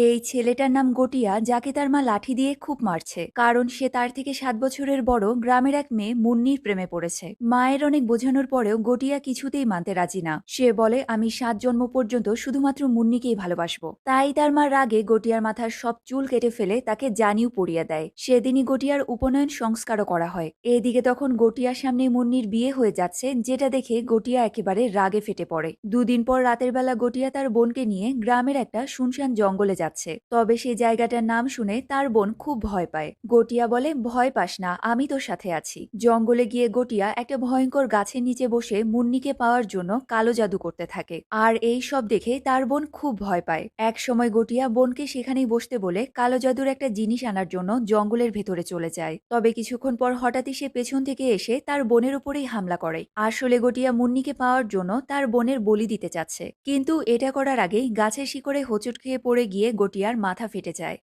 এই ছেলেটার নাম গটিয়া, যাকে তার মা লাঠি দিয়ে খুব মারছে, কারণ সে তার থেকে 7 বছরের বড় গ্রামের এক মেয়ে মুন্নির প্রেমে পড়েছে। মায়ের অনেক বোঝানোর পরেও গটিয়া কিছুতেই মানতে রাজি না। সে বলে, আমি 7 জন্ম পর্যন্ত শুধুমাত্র মুন্নিকেই ভালোবাসবো। তাই তার মা রাগে গটিয়ার মাথার সব চুল কেটে ফেলে তাকে জানিও পরিয়ে দেয়। সেদিনই গটিয়ার উপনয়ন সংস্কারও করা হয়। এদিকে তখন গটিয়ার সামনে মুন্নির বিয়ে হয়ে যাচ্ছে, যেটা দেখে গটিয়া একেবারে রাগে ফেটে পড়ে। দুদিন পর রাতের বেলা গটিয়া তার বোনকে নিয়ে গ্রামের একটা শুনশান জঙ্গলে যাচ্ছে। তবে সেই জায়গাটার নাম শুনে তার বোন খুব ভয় পায়। গটিয়া বলে, ভয় পাস না, আমি তোর সাথে আছি। জঙ্গলে গিয়ে গটিয়া একটা ভয়ঙ্কর গাছের নিচে বসে মুন্নিকে পাওয়ার জন্য কালো জাদু করতে থাকে। আর এই সব দেখে তার বোন খুব ভয় পায়। এক সময় গটিয়া বোনকে সেখানেই বসতে বলে কালো জাদুর একটা জিনিস আনার জন্য জঙ্গলের ভেতরে চলে যায়। তবে কিছুক্ষণ পর হঠাৎই সে পেছন থেকে এসে তার বোনের উপরেই হামলা করে। আসলে গটিয়া মুন্নিকে পাওয়ার জন্য তার বোনের বলি দিতে চাচ্ছে, কিন্তু এটা করার আগেই গাছের শিকড়ে হোঁচট খেয়ে পড়ে গিয়ে গটিয়ার মাথা ফেটে যায়।